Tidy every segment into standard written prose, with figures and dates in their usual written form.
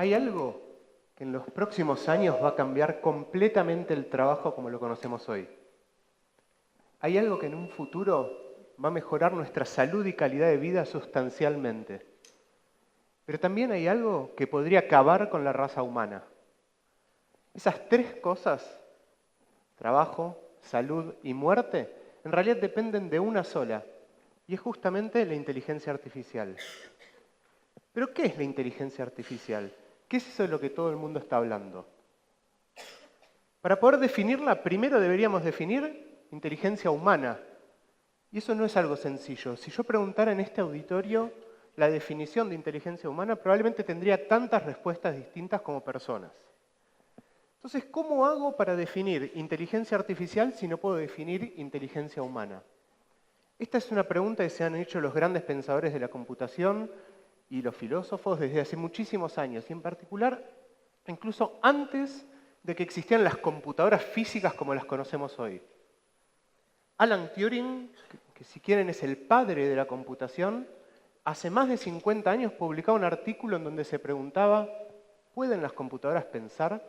Hay algo que en los próximos años va a cambiar completamente el trabajo como lo conocemos hoy. Hay algo que en un futuro va a mejorar nuestra salud y calidad de vida sustancialmente. Pero también hay algo que podría acabar con la raza humana. Esas tres cosas, trabajo, salud y muerte, en realidad dependen de una sola, y es justamente la inteligencia artificial. ¿Pero qué es la inteligencia artificial? ¿Qué es eso de lo que todo el mundo está hablando? Para poder definirla, primero deberíamos definir inteligencia humana. Y eso no es algo sencillo. Si yo preguntara en este auditorio la definición de inteligencia humana, probablemente tendría tantas respuestas distintas como personas. Entonces, ¿cómo hago para definir inteligencia artificial si no puedo definir inteligencia humana? Esta es una pregunta que se han hecho los grandes pensadores de la computación y los filósofos desde hace muchísimos años, y en particular, incluso antes de que existieran las computadoras físicas como las conocemos hoy. Alan Turing, que si quieren es el padre de la computación, hace más de 50 años publicaba un artículo en donde se preguntaba, ¿pueden las computadoras pensar?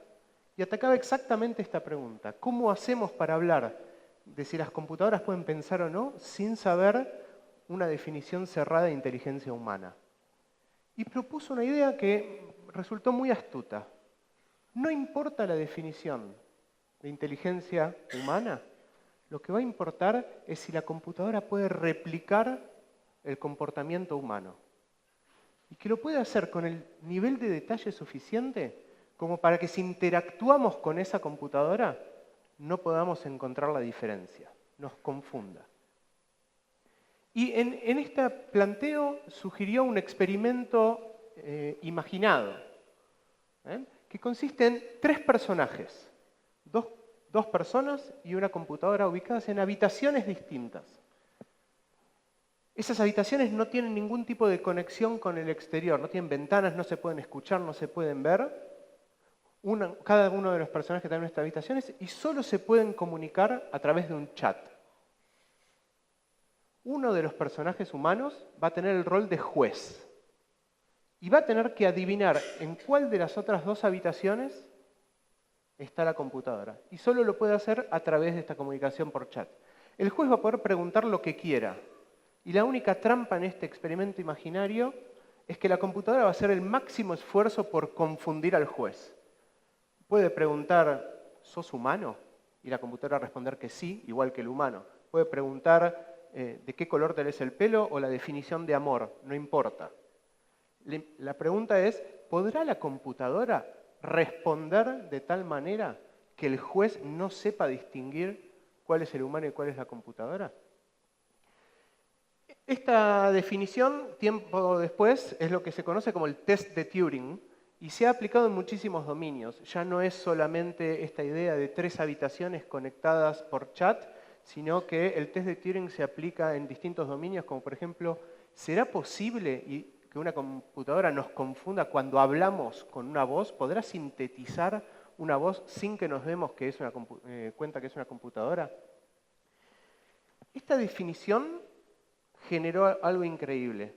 Y atacaba exactamente esta pregunta, ¿cómo hacemos para hablar de si las computadoras pueden pensar o no sin saber una definición cerrada de inteligencia humana? Y propuso una idea que resultó muy astuta. No importa la definición de inteligencia humana, lo que va a importar es si la computadora puede replicar el comportamiento humano. Y que lo puede hacer con el nivel de detalle suficiente como para que si interactuamos con esa computadora no podamos encontrar la diferencia, nos confunda. Y en este planteo sugirió un experimento imaginado, que consiste en tres personajes, dos personas y una computadora ubicadas en habitaciones distintas. Esas habitaciones no tienen ningún tipo de conexión con el exterior, no tienen ventanas, no se pueden escuchar, no se pueden ver. Cada uno de los personajes está en estas habitaciones y solo se pueden comunicar a través de un chat. Uno de los personajes humanos va a tener el rol de juez y va a tener que adivinar en cuál de las otras dos habitaciones está la computadora. Y solo lo puede hacer a través de esta comunicación por chat. El juez va a poder preguntar lo que quiera. Y la única trampa en este experimento imaginario es que la computadora va a hacer el máximo esfuerzo por confundir al juez. Puede preguntar, ¿sos humano? Y la computadora va a responder que sí, igual que el humano. Puede preguntar, ¿de qué color tenés el pelo? O la definición de amor, no importa. La pregunta es, ¿podrá la computadora responder de tal manera que el juez no sepa distinguir cuál es el humano y cuál es la computadora? Esta definición, tiempo después, es lo que se conoce como el test de Turing y se ha aplicado en muchísimos dominios. Ya no es solamente esta idea de tres habitaciones conectadas por chat, sino que el test de Turing se aplica en distintos dominios, como por ejemplo, ¿será posible que una computadora nos confunda cuando hablamos con una voz? ¿Podrá sintetizar una voz sin que nos demos que es cuenta que es una computadora? Esta definición generó algo increíble.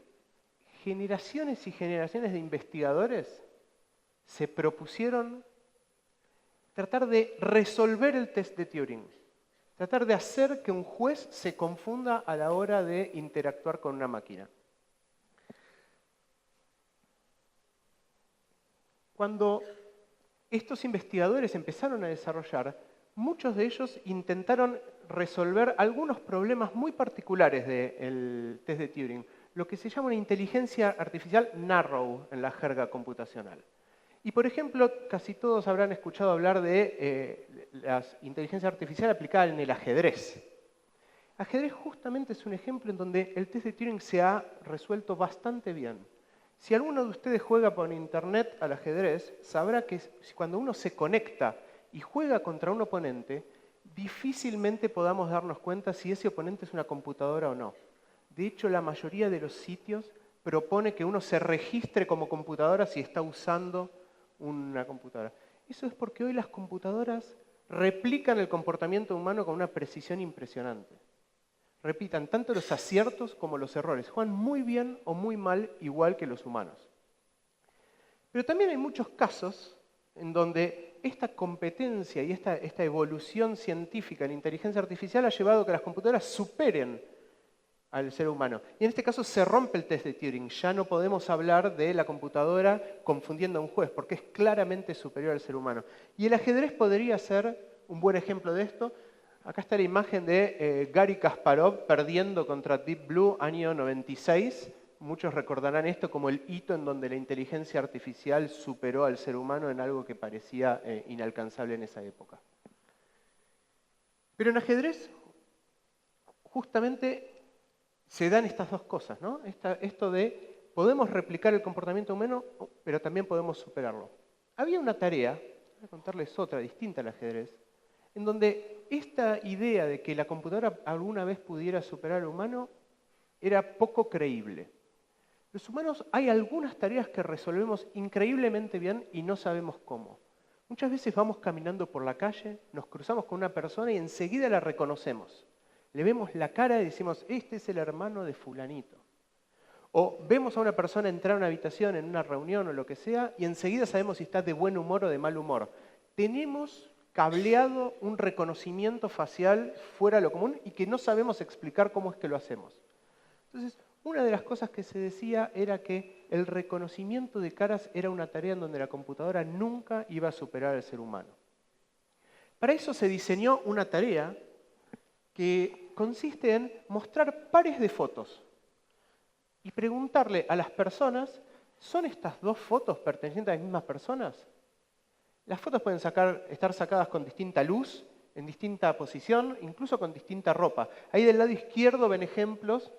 Generaciones y generaciones de investigadores se propusieron tratar de resolver el test de Turing, tratar de hacer que un juez se confunda a la hora de interactuar con una máquina. Cuando estos investigadores empezaron a desarrollar, muchos de ellos intentaron resolver algunos problemas muy particulares del test de Turing, lo que se llama una inteligencia artificial narrow en la jerga computacional. Y por ejemplo, casi todos habrán escuchado hablar de la inteligencia artificial aplicada en el ajedrez. Ajedrez justamente es un ejemplo en donde el test de Turing se ha resuelto bastante bien. Si alguno de ustedes juega por internet al ajedrez, sabrá que cuando uno se conecta y juega contra un oponente, difícilmente podamos darnos cuenta si ese oponente es una computadora o no. De hecho, la mayoría de los sitios propone que uno se registre como computadora si está usando una computadora. Eso es porque hoy las computadoras replican el comportamiento humano con una precisión impresionante. Repitan tanto los aciertos como los errores. Juegan muy bien o muy mal, igual que los humanos. Pero también hay muchos casos en donde esta competencia y esta evolución científica en inteligencia artificial ha llevado a que las computadoras superen al ser humano. Y en este caso se rompe el test de Turing. Ya no podemos hablar de la computadora confundiendo a un juez, porque es claramente superior al ser humano. Y el ajedrez podría ser un buen ejemplo de esto. Acá está la imagen de Garry Kasparov perdiendo contra Deep Blue, año 96. Muchos recordarán esto como el hito en donde la inteligencia artificial superó al ser humano en algo que parecía inalcanzable en esa época. Pero en ajedrez, justamente se dan estas dos cosas, ¿no? Esto de podemos replicar el comportamiento humano, pero también podemos superarlo. Había una tarea, voy a contarles otra distinta al ajedrez, en donde esta idea de que la computadora alguna vez pudiera superar al humano era poco creíble. Los humanos hay algunas tareas que resolvemos increíblemente bien y no sabemos cómo. Muchas veces vamos caminando por la calle, nos cruzamos con una persona y enseguida la reconocemos. Le vemos la cara y decimos, este es el hermano de fulanito. O vemos a una persona entrar a una habitación en una reunión o lo que sea y enseguida sabemos si está de buen humor o de mal humor. Tenemos cableado un reconocimiento facial fuera de lo común y que no sabemos explicar cómo es que lo hacemos. Entonces, una de las cosas que se decía era que el reconocimiento de caras era una tarea en donde la computadora nunca iba a superar al ser humano. Para eso se diseñó una tarea que consiste en mostrar pares de fotos y preguntarle a las personas, ¿son estas dos fotos pertenecientes a las mismas personas? Las fotos pueden estar sacadas con distinta luz, en distinta posición, incluso con distinta ropa. Ahí del lado izquierdo ven ejemplos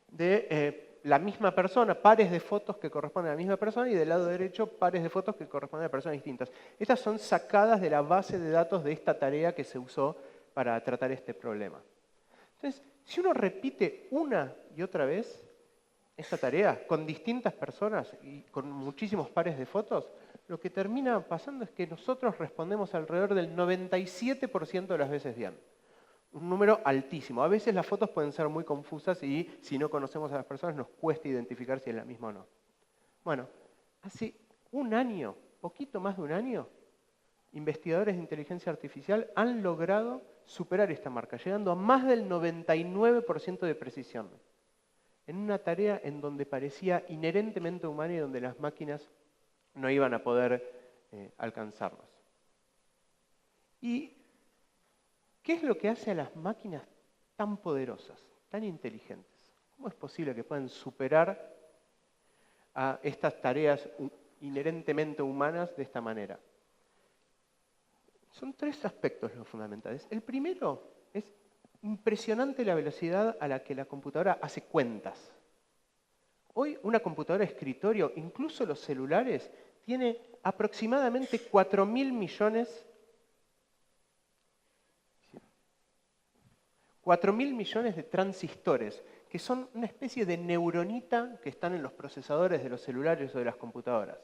de la misma persona, pares de fotos que corresponden a la misma persona, y del lado derecho pares de fotos que corresponden a personas distintas. Estas son sacadas de la base de datos de esta tarea que se usó para tratar este problema. Entonces, si uno repite una y otra vez esta tarea con distintas personas y con muchísimos pares de fotos, lo que termina pasando es que nosotros respondemos alrededor del 97% de las veces bien. Un número altísimo. A veces las fotos pueden ser muy confusas y si no conocemos a las personas nos cuesta identificar si es la misma o no. Bueno, hace un año, poquito más de un año, investigadores de inteligencia artificial han logrado superar esta marca, llegando a más del 99% de precisión, en una tarea en donde parecía inherentemente humana y donde las máquinas no iban a poder alcanzarnos. ¿Y qué es lo que hace a las máquinas tan poderosas, tan inteligentes? ¿Cómo es posible que puedan superar a estas tareas inherentemente humanas de esta manera? Son tres aspectos los fundamentales. El primero es impresionante la velocidad a la que la computadora hace cuentas. Hoy una computadora de escritorio, incluso los celulares, tiene aproximadamente 4.000 millones de transistores, que son una especie de neuronita que están en los procesadores de los celulares o de las computadoras.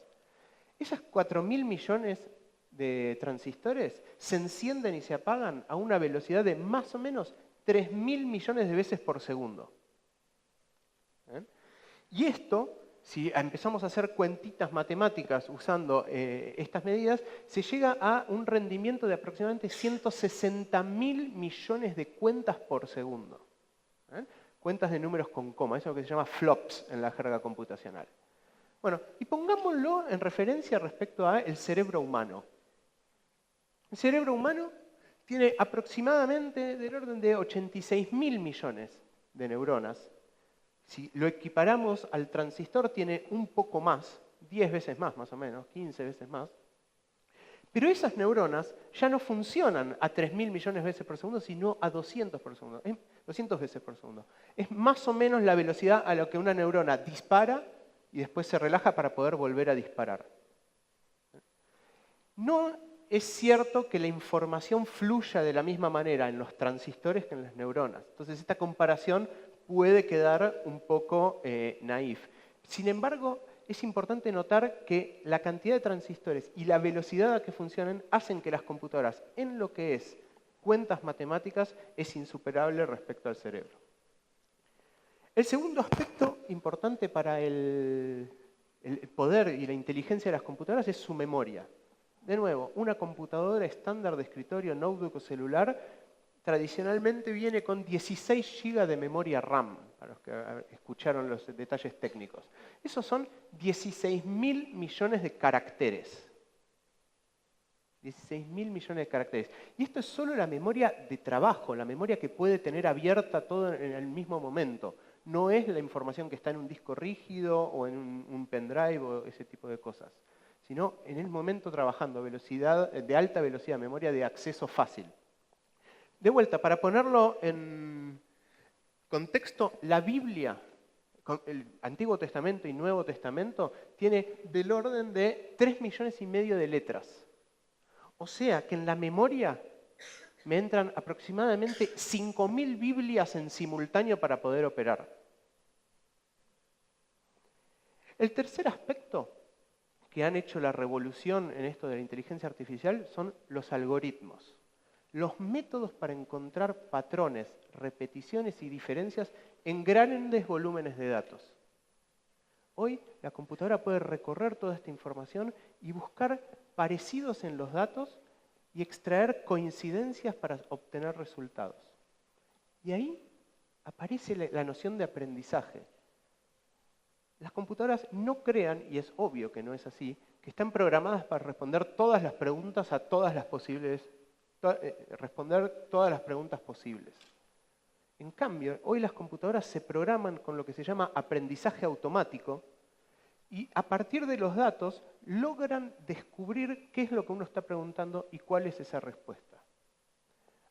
Esas 4.000 millones de transistores se encienden y se apagan a una velocidad de más o menos 3.000 millones de veces por segundo. Y esto, si empezamos a hacer cuentitas matemáticas usando estas medidas, se llega a un rendimiento de aproximadamente 160.000 millones de cuentas por segundo. Cuentas de números con coma, eso es lo que se llama flops en la jerga computacional. Bueno, y pongámoslo en referencia respecto al cerebro humano. El cerebro humano tiene aproximadamente del orden de 86.000 millones de neuronas. Si lo equiparamos al transistor, tiene un poco más, 10 veces más o menos, 15 veces más. Pero esas neuronas ya no funcionan a 3.000 millones de veces por segundo, sino a 200 veces por segundo. Es más o menos la velocidad a la que una neurona dispara y después se relaja para poder volver a disparar. No es cierto que la información fluya de la misma manera en los transistores que en las neuronas. Entonces esta comparación puede quedar un poco naif. Sin embargo, es importante notar que la cantidad de transistores y la velocidad a que funcionan hacen que las computadoras, en lo que es cuentas matemáticas, es insuperable respecto al cerebro. El segundo aspecto importante para el el poder y la inteligencia de las computadoras es su memoria. De nuevo, una computadora estándar de escritorio, notebook o celular, tradicionalmente viene con 16 GB de memoria RAM, para los que escucharon los detalles técnicos. Esos son 16.000 millones de caracteres. 16.000 millones de caracteres. Y esto es solo la memoria de trabajo, la memoria que puede tener abierta todo en el mismo momento. No es la información que está en un disco rígido o en un pendrive o ese tipo de cosas, sino en el momento trabajando, velocidad, de alta velocidad, memoria de acceso fácil. De vuelta, para ponerlo en contexto, la Biblia, el Antiguo Testamento y Nuevo Testamento, tiene del orden de 3,5 millones de letras. O sea que en la memoria me entran aproximadamente 5.000 Biblias en simultáneo para poder operar. El tercer aspecto que han hecho la revolución en esto de la inteligencia artificial son los algoritmos. Los métodos para encontrar patrones, repeticiones y diferencias en grandes volúmenes de datos. Hoy la computadora puede recorrer toda esta información y buscar parecidos en los datos y extraer coincidencias para obtener resultados. Y ahí aparece la noción de aprendizaje. Las computadoras no crean, y es obvio que no es así, que están programadas para responder todas las preguntas a todas las posibles, responder todas las preguntas posibles. En cambio, hoy las computadoras se programan con lo que se llama aprendizaje automático y a partir de los datos logran descubrir qué es lo que uno está preguntando y cuál es esa respuesta.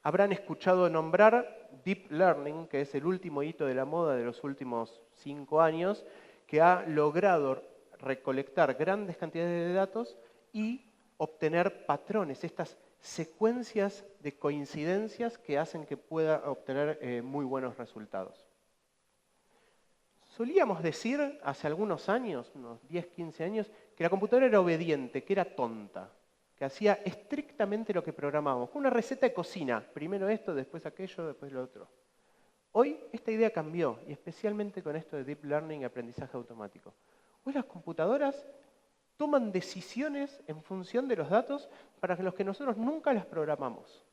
Habrán escuchado nombrar Deep Learning, que es el último hito de la moda de los últimos 5 años, que ha logrado recolectar grandes cantidades de datos y obtener patrones, estas secuencias de coincidencias que hacen que pueda obtener muy buenos resultados. Solíamos decir hace algunos años, unos 10, 15 años, que la computadora era obediente, que era tonta, que hacía estrictamente lo que programábamos, con una receta de cocina, primero esto, después aquello, después lo otro. Hoy esta idea cambió, y especialmente con esto de Deep Learning y aprendizaje automático. Hoy las computadoras toman decisiones en función de los datos para los que nosotros nunca las programamos.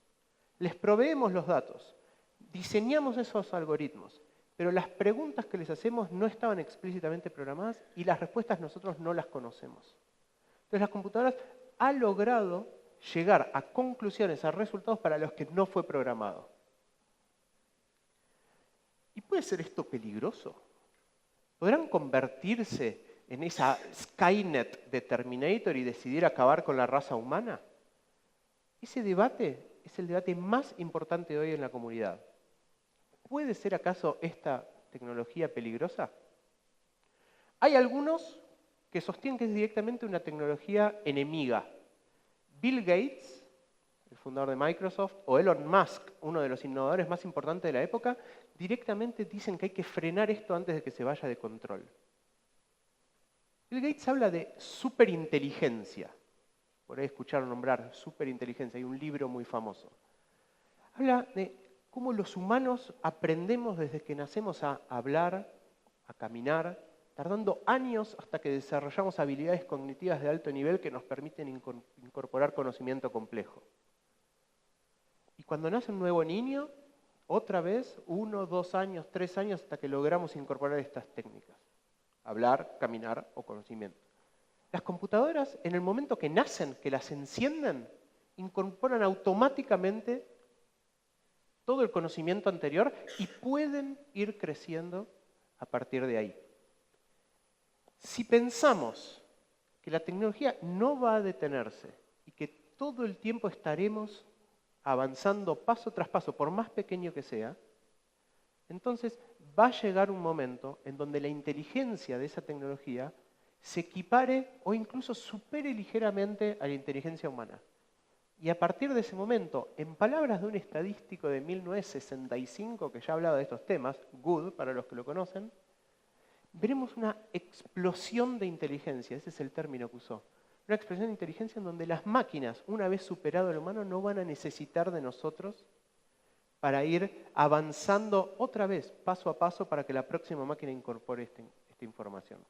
Les proveemos los datos, diseñamos esos algoritmos, pero las preguntas que les hacemos no estaban explícitamente programadas y las respuestas nosotros no las conocemos. Entonces las computadoras han logrado llegar a conclusiones, a resultados para los que no fue programado. ¿Y puede ser esto peligroso? ¿Podrán convertirse en esa Skynet de Terminator y decidir acabar con la raza humana? Ese debate es el debate más importante hoy en la comunidad. ¿Puede ser acaso esta tecnología peligrosa? Hay algunos que sostienen que es directamente una tecnología enemiga. Bill Gates, el fundador de Microsoft, o Elon Musk, uno de los innovadores más importantes de la época, directamente dicen que hay que frenar esto antes de que se vaya de control. Bill Gates habla de superinteligencia. Por ahí escucharon nombrar superinteligencia, hay un libro muy famoso. Habla de cómo los humanos aprendemos desde que nacemos a hablar, a caminar, tardando años hasta que desarrollamos habilidades cognitivas de alto nivel que nos permiten incorporar conocimiento complejo. Y cuando nace un nuevo niño, otra vez, 1, 2 años, 3 años, hasta que logramos incorporar estas técnicas. Hablar, caminar o conocimiento. Las computadoras, en el momento que nacen, que las encienden, incorporan automáticamente todo el conocimiento anterior y pueden ir creciendo a partir de ahí. Si pensamos que la tecnología no va a detenerse y que todo el tiempo estaremos avanzando paso tras paso, por más pequeño que sea, entonces va a llegar un momento en donde la inteligencia de esa tecnología se equipare o incluso supere ligeramente a la inteligencia humana. Y a partir de ese momento, en palabras de un estadístico de 1965 que ya hablaba de estos temas, Good, para los que lo conocen, veremos una explosión de inteligencia, ese es el término que usó. Una explosión de inteligencia en donde las máquinas, una vez superado el humano, no van a necesitar de nosotros para ir avanzando otra vez, paso a paso, para que la próxima máquina incorpore esta información.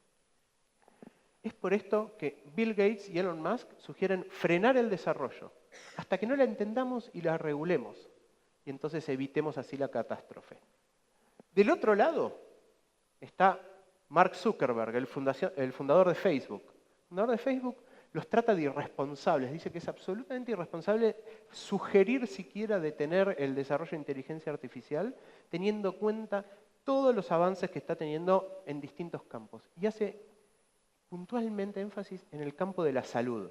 Es por esto que Bill Gates y Elon Musk sugieren frenar el desarrollo hasta que no la entendamos y la regulemos. Y entonces evitemos así la catástrofe. Del otro lado está Mark Zuckerberg, el fundador de Facebook. El fundador de Facebook los trata de irresponsables. Dice que es absolutamente irresponsable sugerir siquiera detener el desarrollo de inteligencia artificial teniendo en cuenta todos los avances que está teniendo en distintos campos. Y hace puntualmente énfasis en el campo de la salud.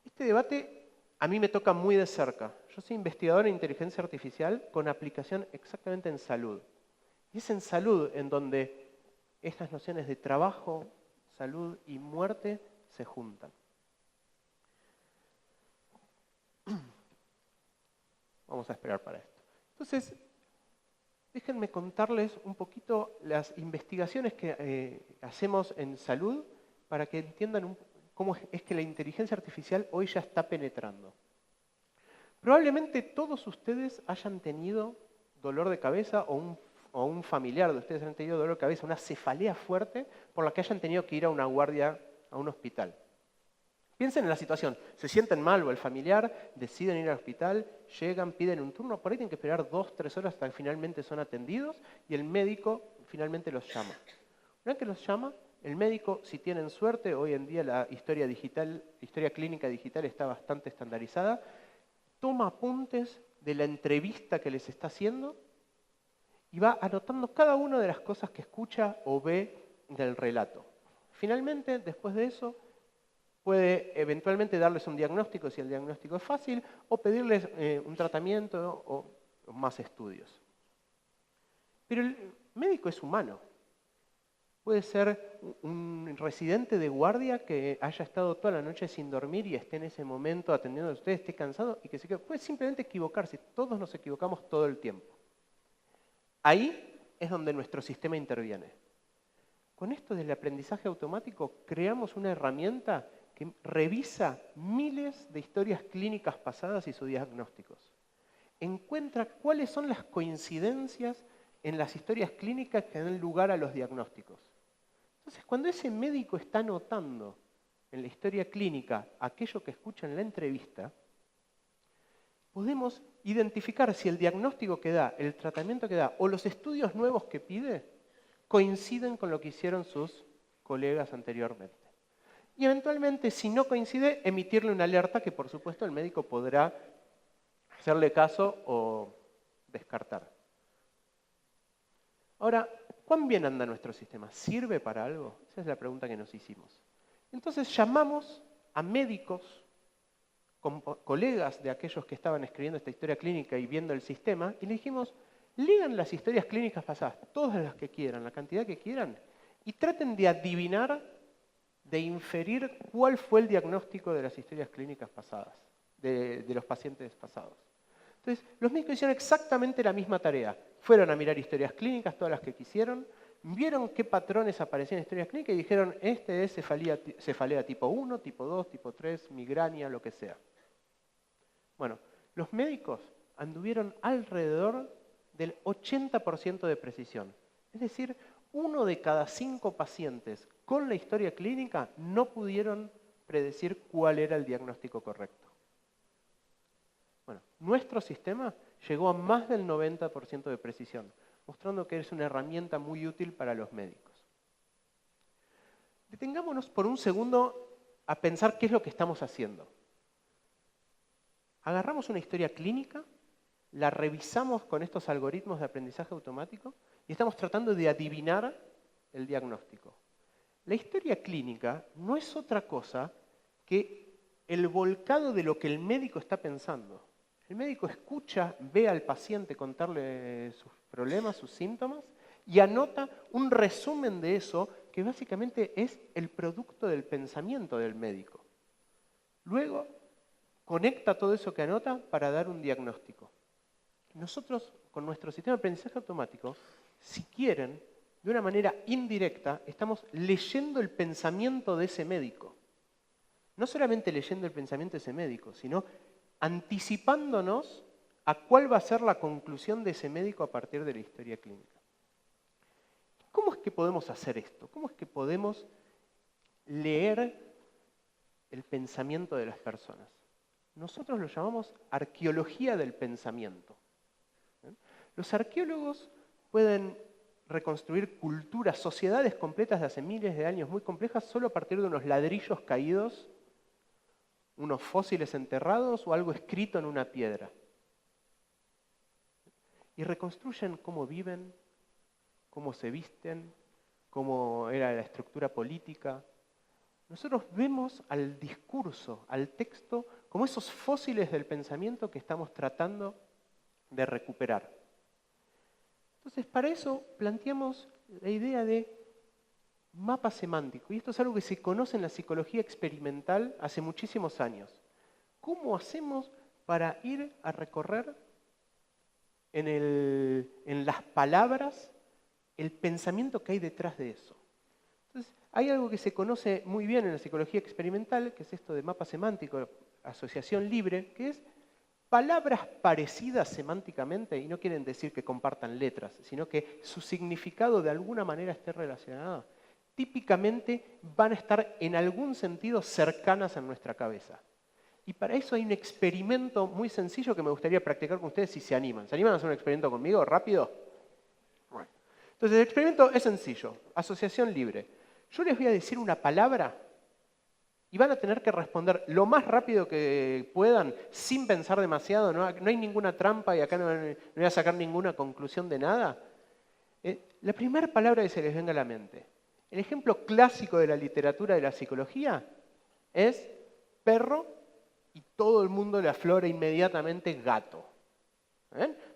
Este debate a mí me toca muy de cerca. Yo soy investigador en inteligencia artificial con aplicación exactamente en salud. Y es en salud en donde estas nociones de trabajo, salud y muerte se juntan. Vamos a esperar para esto. Entonces, déjenme contarles un poquito las investigaciones que hacemos en salud para que entiendan cómo es que la inteligencia artificial hoy ya está penetrando. Probablemente todos ustedes hayan tenido dolor de cabeza o un familiar de ustedes hayan tenido dolor de cabeza, una cefalea fuerte por la que hayan tenido que ir a una guardia, a un hospital. Piensen en la situación, se sienten mal o el familiar, deciden ir al hospital, llegan, piden un turno, por ahí tienen que esperar 2, 3 horas hasta que finalmente son atendidos y el médico finalmente los llama. Una vez que los llama, el médico, si tienen suerte, hoy en día la historia clínica digital está bastante estandarizada, toma apuntes de la entrevista que les está haciendo y va anotando cada una de las cosas que escucha o ve del relato. Finalmente, después de eso, puede eventualmente darles un diagnóstico si el diagnóstico es fácil o pedirles un tratamiento o más estudios. Pero el médico es humano. Puede ser un residente de guardia que haya estado toda la noche sin dormir y esté en ese momento atendiendo a ustedes, esté cansado y que se quede. Puede simplemente equivocarse. Todos nos equivocamos todo el tiempo. Ahí es donde nuestro sistema interviene. Con esto del aprendizaje automático creamos una herramienta que revisa miles de historias clínicas pasadas y sus diagnósticos. Encuentra cuáles son las coincidencias en las historias clínicas que dan lugar a los diagnósticos. Entonces, cuando ese médico está anotando en la historia clínica aquello que escucha en la entrevista, podemos identificar si el diagnóstico que da, el tratamiento que da o los estudios nuevos que pide coinciden con lo que hicieron sus colegas anteriormente. Y eventualmente, si no coincide, emitirle una alerta que por supuesto el médico podrá hacerle caso o descartar. Ahora, ¿cuán bien anda nuestro sistema? ¿Sirve para algo? Esa es la pregunta que nos hicimos. Entonces llamamos a médicos, colegas de aquellos que estaban escribiendo esta historia clínica y viendo el sistema, y le dijimos, lean las historias clínicas pasadas, todas las que quieran, la cantidad que quieran, y traten de adivinar, de inferir cuál fue el diagnóstico de las historias clínicas pasadas, de los pacientes pasados. Entonces, los médicos hicieron exactamente la misma tarea. Fueron a mirar historias clínicas, todas las que quisieron, vieron qué patrones aparecían en historias clínicas y dijeron, este es cefalea tipo 1, tipo 2, tipo 3, migraña, lo que sea. Bueno, los médicos anduvieron alrededor del 80% de precisión. Es decir, 1 de cada 5 pacientes con la historia clínica no pudieron predecir cuál era el diagnóstico correcto. Bueno, nuestro sistema llegó a más del 90% de precisión, mostrando que es una herramienta muy útil para los médicos. Detengámonos por un segundo a pensar qué es lo que estamos haciendo. Agarramos una historia clínica, la revisamos con estos algoritmos de aprendizaje automático y estamos tratando de adivinar el diagnóstico. La historia clínica no es otra cosa que el volcado de lo que el médico está pensando. El médico escucha, ve al paciente contarle sus problemas, sus síntomas, y anota un resumen de eso que básicamente es el producto del pensamiento del médico. Luego, conecta todo eso que anota para dar un diagnóstico. Nosotros, con nuestro sistema de aprendizaje automático, si quieren, de una manera indirecta, estamos leyendo el pensamiento de ese médico. No solamente leyendo el pensamiento de ese médico, sino anticipándonos a cuál va a ser la conclusión de ese médico a partir de la historia clínica. ¿Cómo es que podemos hacer esto? ¿Cómo es que podemos leer el pensamiento de las personas. Nosotros lo llamamos arqueología del pensamiento. Los arqueólogos pueden reconstruir culturas, sociedades completas de hace miles de años muy complejas solo a partir de unos ladrillos caídos, unos fósiles enterrados o algo escrito en una piedra. Y reconstruyen cómo viven, cómo se visten, cómo era la estructura política. Nosotros vemos al discurso, al texto, como esos fósiles del pensamiento que estamos tratando de recuperar. Entonces, para eso planteamos la idea de mapa semántico. Y esto es algo que se conoce en la psicología experimental hace muchísimos años. ¿Cómo hacemos para ir a recorrer en las palabras el pensamiento que hay detrás de eso? Entonces, hay algo que se conoce muy bien en la psicología experimental, que es esto de mapa semántico, asociación libre, que es palabras parecidas semánticamente, y no quieren decir que compartan letras, sino que su significado de alguna manera esté relacionado, típicamente van a estar en algún sentido cercanas en nuestra cabeza. Y para eso hay un experimento muy sencillo que me gustaría practicar con ustedes si se animan. ¿Se animan a hacer un experimento conmigo? ¿Rápido? Bueno. Entonces el experimento es sencillo, asociación libre. Yo les voy a decir una palabra y van a tener que responder lo más rápido que puedan, sin pensar demasiado, no hay ninguna trampa y acá no voy a sacar ninguna conclusión de nada. La primera palabra que se les venga a la mente. El ejemplo clásico de la literatura de la psicología es perro y todo el mundo le aflora inmediatamente gato.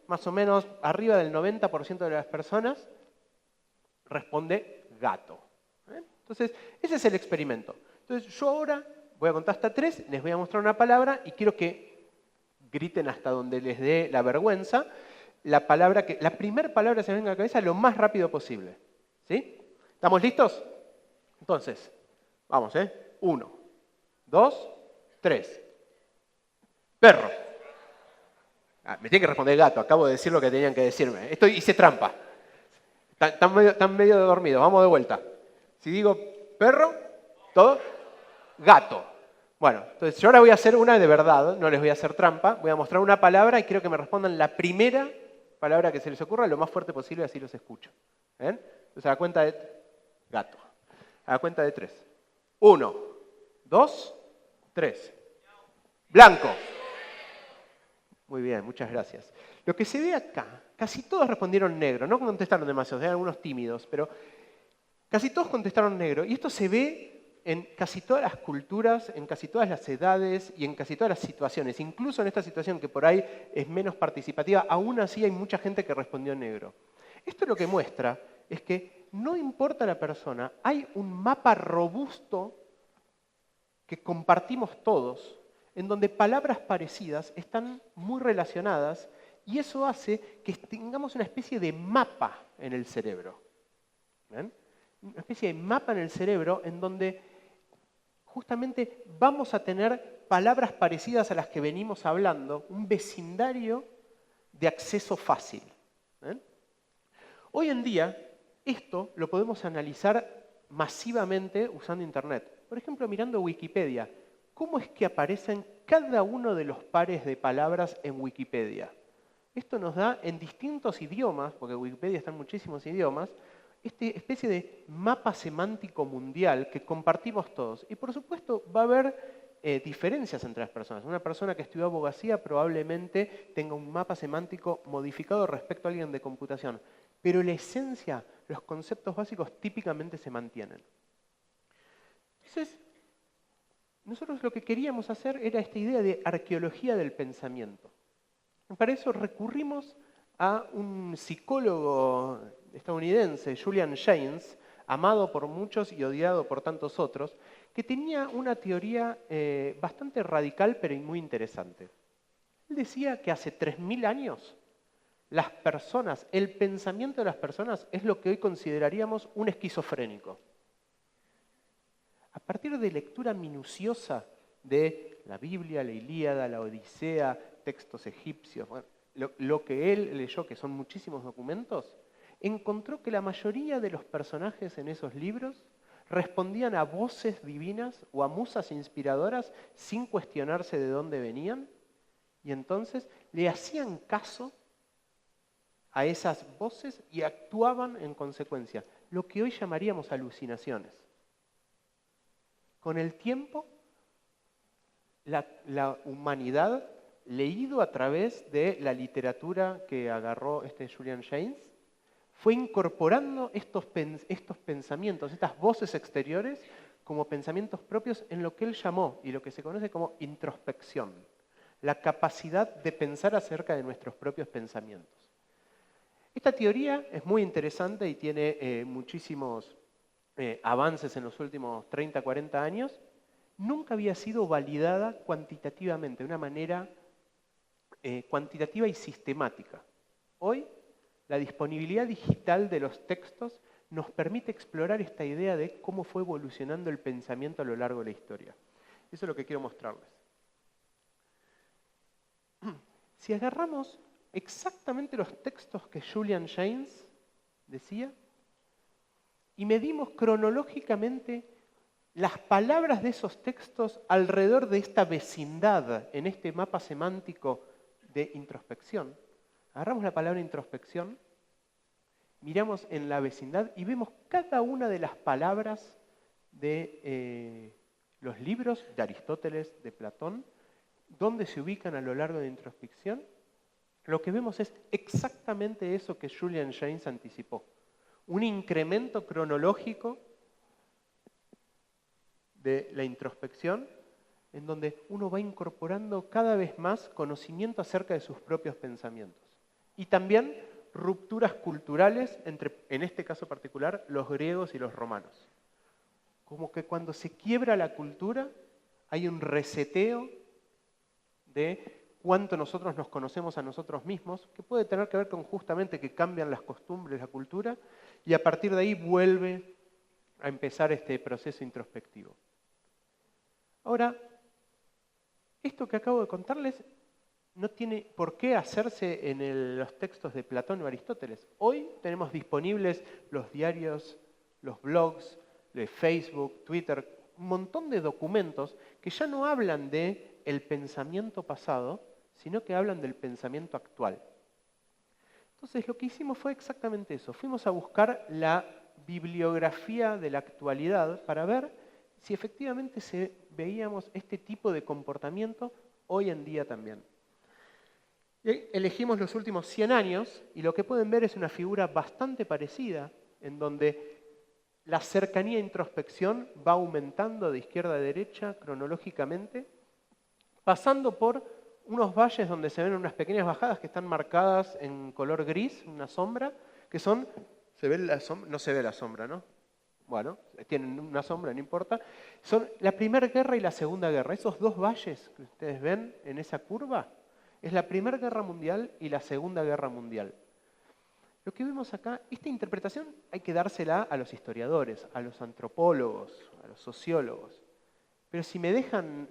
Más o menos arriba del 90% de las personas responde gato. Entonces, ese es el experimento. Entonces, yo ahora voy a contar hasta 3, les voy a mostrar una palabra y quiero que griten hasta donde les dé la vergüenza la primera palabra que se venga a la cabeza lo más rápido posible. ¿Sí? ¿Estamos listos? Entonces, vamos, 1, 2, 3. Perro. Me tiene que responder gato, acabo de decir lo que tenían que decirme. Hice trampa. Están medio dormidos, vamos de vuelta. Si digo perro, todo, gato. Bueno, entonces yo ahora voy a hacer una de verdad, no les voy a hacer trampa, voy a mostrar una palabra y quiero que me respondan la primera palabra que se les ocurra lo más fuerte posible, así los escucho. ¿Ven? Entonces a la cuenta de gato. A la cuenta de 3. 1, 2, 3. Blanco. Muy bien, muchas gracias. Lo que se ve acá, casi todos respondieron negro, no contestaron demasiado, hay algunos tímidos, pero casi todos contestaron negro. Y esto se ve en casi todas las culturas, en casi todas las edades y en casi todas las situaciones. Incluso en esta situación que por ahí es menos participativa, aún así hay mucha gente que respondió negro. Esto lo que muestra es que no importa la persona, hay un mapa robusto que compartimos todos, en donde palabras parecidas están muy relacionadas y eso hace que tengamos una especie de mapa en el cerebro. ¿Ven? Una especie de mapa en el cerebro en donde justamente vamos a tener palabras parecidas a las que venimos hablando, un vecindario de acceso fácil. ¿Ven? Hoy en día, esto lo podemos analizar masivamente usando Internet. Por ejemplo, mirando Wikipedia. ¿Cómo es que aparecen cada uno de los pares de palabras en Wikipedia? Esto nos da en distintos idiomas, porque Wikipedia está en muchísimos idiomas, esta especie de mapa semántico mundial que compartimos todos. Y por supuesto va a haber diferencias entre las personas. Una persona que estudió abogacía probablemente tenga un mapa semántico modificado respecto a alguien de computación. Pero la esencia, los conceptos básicos típicamente se mantienen. Entonces, nosotros lo que queríamos hacer era esta idea de arqueología del pensamiento. Y para eso recurrimos a un psicólogo estadounidense, Julian Jaynes, amado por muchos y odiado por tantos otros, que tenía una teoría bastante radical pero muy interesante. Él decía que hace 3.000 años las personas, el pensamiento de las personas es lo que hoy consideraríamos un esquizofrénico. A partir de lectura minuciosa de la Biblia, la Ilíada, la Odisea, textos egipcios, bueno, lo que él leyó, que son muchísimos documentos, encontró que la mayoría de los personajes en esos libros respondían a voces divinas o a musas inspiradoras sin cuestionarse de dónde venían, y entonces le hacían caso a esas voces y actuaban en consecuencia, lo que hoy llamaríamos alucinaciones. Con el tiempo, la humanidad, leído a través de la literatura que agarró Julian Jaynes, fue incorporando estos pensamientos, estas voces exteriores, como pensamientos propios en lo que él llamó y lo que se conoce como introspección, la capacidad de pensar acerca de nuestros propios pensamientos. Esta teoría es muy interesante y tiene muchísimos avances en los últimos 30, 40 años. Nunca había sido validada cuantitativamente, de una manera cuantitativa y sistemática. Hoy, la disponibilidad digital de los textos nos permite explorar esta idea de cómo fue evolucionando el pensamiento a lo largo de la historia. Eso es lo que quiero mostrarles. Si agarramos exactamente los textos que Julian Jaynes decía y medimos cronológicamente las palabras de esos textos alrededor de esta vecindad, en este mapa semántico de introspección, agarramos la palabra introspección, miramos en la vecindad y vemos cada una de las palabras de los libros de Aristóteles, de Platón, donde se ubican a lo largo de la introspección. Lo que vemos es exactamente eso que Julian Jaynes anticipó. Un incremento cronológico de la introspección, en donde uno va incorporando cada vez más conocimiento acerca de sus propios pensamientos. Y también rupturas culturales entre, en este caso particular, los griegos y los romanos. Como que cuando se quiebra la cultura, hay un reseteo de cuánto nosotros nos conocemos a nosotros mismos, que puede tener que ver con justamente que cambian las costumbres, la cultura, y a partir de ahí vuelve a empezar este proceso introspectivo. Ahora, esto que acabo de contarles no tiene por qué hacerse en los textos de Platón o Aristóteles. Hoy tenemos disponibles los diarios, los blogs, de Facebook, Twitter, un montón de documentos que ya no hablan del pensamiento pasado, sino que hablan del pensamiento actual. Entonces lo que hicimos fue exactamente eso. Fuimos a buscar la bibliografía de la actualidad para ver si efectivamente veíamos este tipo de comportamiento hoy en día también. Elegimos los últimos 100 años y lo que pueden ver es una figura bastante parecida, en donde la cercanía e introspección va aumentando de izquierda a derecha cronológicamente, pasando por unos valles donde se ven unas pequeñas bajadas que están marcadas en color gris, una sombra, que son, no se ve la sombra, ¿no? Bueno, tienen una sombra, no importa. Son la Primera Guerra y la Segunda Guerra. Esos dos valles que ustedes ven en esa curva, es la Primera Guerra Mundial y la Segunda Guerra Mundial. Lo que vemos acá, esta interpretación hay que dársela a los historiadores, a los antropólogos, a los sociólogos. Pero si me dejan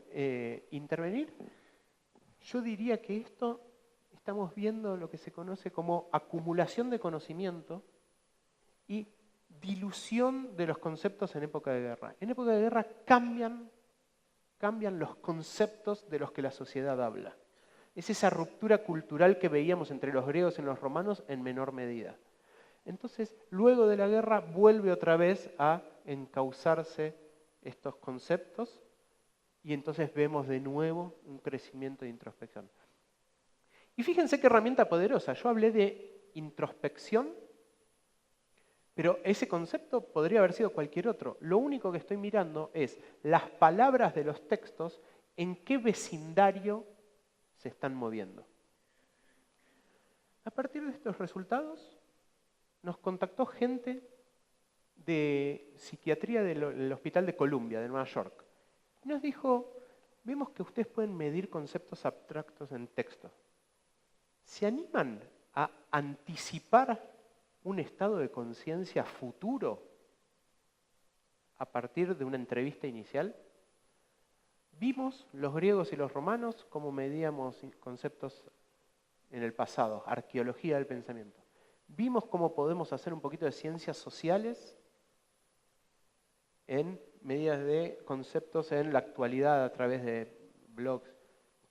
intervenir, yo diría que esto estamos viendo lo que se conoce como acumulación de conocimiento y dilución de los conceptos en época de guerra. En época de guerra cambian los conceptos de los que la sociedad habla. Es esa ruptura cultural que veíamos entre los griegos y los romanos en menor medida. Entonces, luego de la guerra vuelve otra vez a encauzarse estos conceptos y entonces vemos de nuevo un crecimiento de introspección. Y fíjense qué herramienta poderosa. Yo hablé de introspección, pero ese concepto podría haber sido cualquier otro. Lo único que estoy mirando es las palabras de los textos, en qué vecindario se están moviendo. A partir de estos resultados, nos contactó gente de psiquiatría del Hospital de Columbia, de Nueva York. Y nos dijo, vemos que ustedes pueden medir conceptos abstractos en texto. ¿Se animan a anticipar un estado de conciencia futuro a partir de una entrevista inicial? Vimos los griegos y los romanos cómo medíamos conceptos en el pasado, arqueología del pensamiento. Vimos cómo podemos hacer un poquito de ciencias sociales en medidas de conceptos en la actualidad a través de blogs.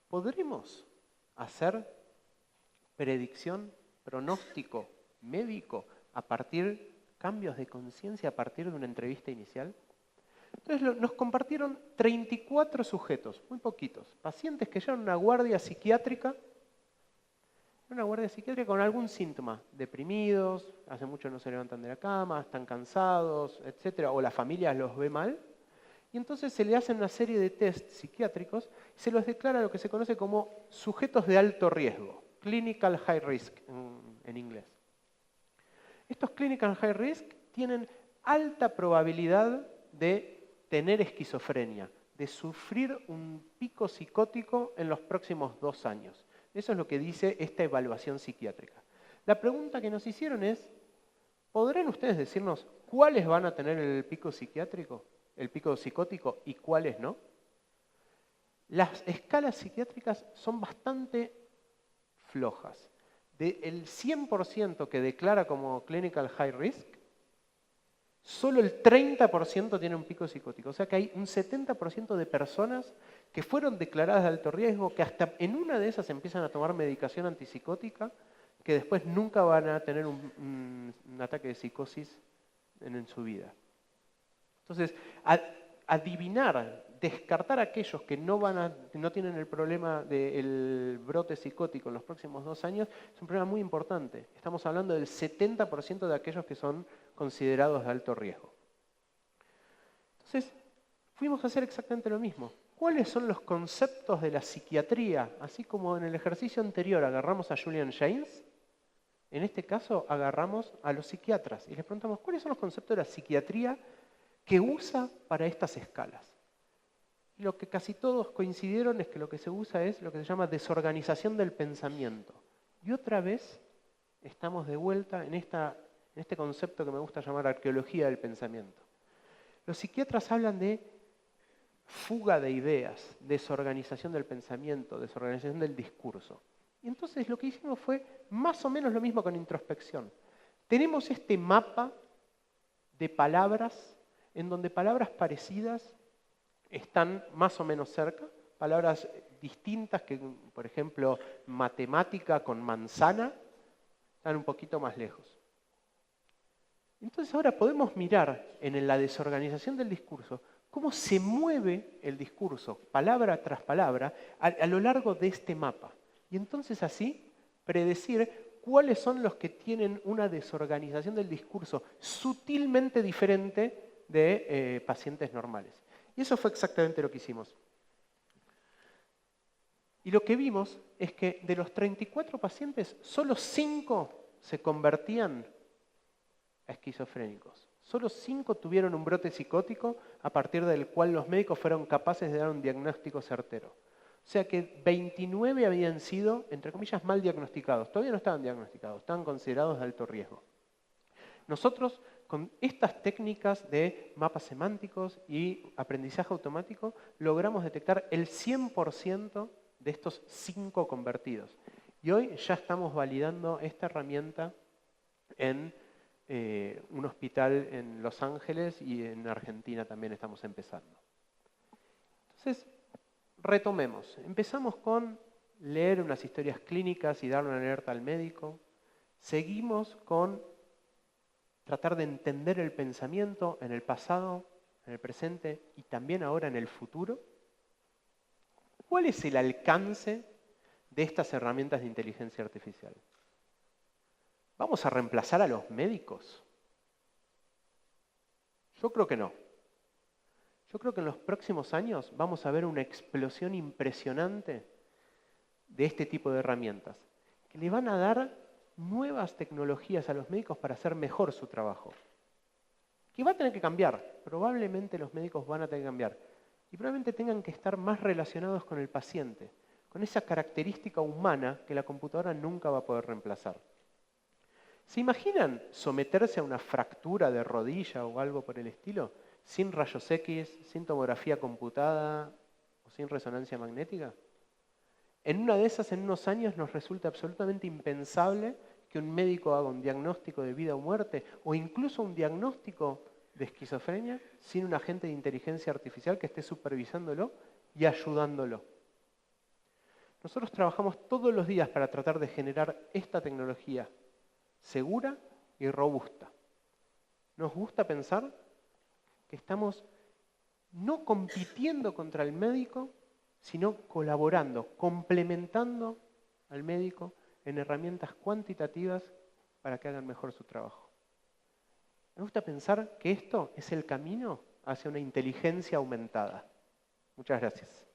¿Podremos hacer predicción, pronóstico médico a partir cambios de conciencia a partir de una entrevista inicial? Entonces nos compartieron 34 sujetos, muy poquitos, pacientes que llevan una guardia psiquiátrica con algún síntoma, deprimidos, hace mucho no se levantan de la cama, están cansados, etcétera, o la familia los ve mal, y entonces se le hacen una serie de test psiquiátricos y se los declara lo que se conoce como sujetos de alto riesgo, clinical high risk en inglés. Estos clinical high risk tienen alta probabilidad de tener esquizofrenia, de sufrir un pico psicótico en los próximos 2 años. Eso es lo que dice esta evaluación psiquiátrica. La pregunta que nos hicieron es, ¿podrán ustedes decirnos cuáles van a tener el pico psiquiátrico, el pico psicótico y cuáles no? Las escalas psiquiátricas son bastante flojas. Del 100% que declara como clinical high risk, solo el 30% tiene un pico psicótico. O sea que hay un 70% de personas que fueron declaradas de alto riesgo, que hasta en una de esas empiezan a tomar medicación antipsicótica, que después nunca van a tener un ataque de psicosis en su vida. Entonces, adivinar, descartar a aquellos que no tienen el problema del brote psicótico en los próximos 2 años es un problema muy importante. Estamos hablando del 70% de aquellos que son considerados de alto riesgo. Entonces, fuimos a hacer exactamente lo mismo. ¿Cuáles son los conceptos de la psiquiatría? Así como en el ejercicio anterior agarramos a Julian Jaynes, en este caso agarramos a los psiquiatras y les preguntamos cuáles son los conceptos de la psiquiatría que usa para estas escalas. Y lo que casi todos coincidieron es que lo que se usa es lo que se llama desorganización del pensamiento. Y otra vez estamos de vuelta en este concepto que me gusta llamar arqueología del pensamiento. Los psiquiatras hablan de fuga de ideas, desorganización del pensamiento, desorganización del discurso. Y entonces lo que hicimos fue más o menos lo mismo con introspección. Tenemos este mapa de palabras en donde palabras parecidas están más o menos cerca, palabras distintas que, por ejemplo, matemática con manzana, están un poquito más lejos. Entonces ahora podemos mirar en la desorganización del discurso cómo se mueve el discurso, palabra tras palabra, a lo largo de este mapa. Y entonces así predecir cuáles son los que tienen una desorganización del discurso sutilmente diferente de pacientes normales. Y eso fue exactamente lo que hicimos. Y lo que vimos es que de los 34 pacientes, solo 5 se convertían a esquizofrénicos. Solo 5 tuvieron un brote psicótico a partir del cual los médicos fueron capaces de dar un diagnóstico certero. O sea que 29 habían sido, entre comillas, mal diagnosticados. Todavía no estaban diagnosticados, estaban considerados de alto riesgo. Nosotros, con estas técnicas de mapas semánticos y aprendizaje automático, logramos detectar el 100% de estos 5 convertidos. Y hoy ya estamos validando esta herramienta en un hospital en Los Ángeles y en Argentina también estamos empezando. Entonces, retomemos. Empezamos con leer unas historias clínicas y dar una alerta al médico. Seguimos con tratar de entender el pensamiento en el pasado, en el presente y también ahora en el futuro. ¿Cuál es el alcance de estas herramientas de inteligencia artificial? ¿Vamos a reemplazar a los médicos? Yo creo que no. Yo creo que en los próximos años vamos a ver una explosión impresionante de este tipo de herramientas, que le van a dar nuevas tecnologías a los médicos para hacer mejor su trabajo. Que va a tener que cambiar. Probablemente los médicos van a tener que cambiar. Y probablemente tengan que estar más relacionados con el paciente, con esa característica humana que la computadora nunca va a poder reemplazar. ¿Se imaginan someterse a una fractura de rodilla o algo por el estilo? Sin rayos X, sin tomografía computada o sin resonancia magnética. En una de esas, en unos años, nos resulta absolutamente impensable que un médico haga un diagnóstico de vida o muerte o incluso un diagnóstico de esquizofrenia sin un agente de inteligencia artificial que esté supervisándolo y ayudándolo. Nosotros trabajamos todos los días para tratar de generar esta tecnología segura y robusta. Nos gusta pensar que estamos no compitiendo contra el médico, sino colaborando, complementando al médico en herramientas cuantitativas para que hagan mejor su trabajo. Me gusta pensar que esto es el camino hacia una inteligencia aumentada. Muchas gracias.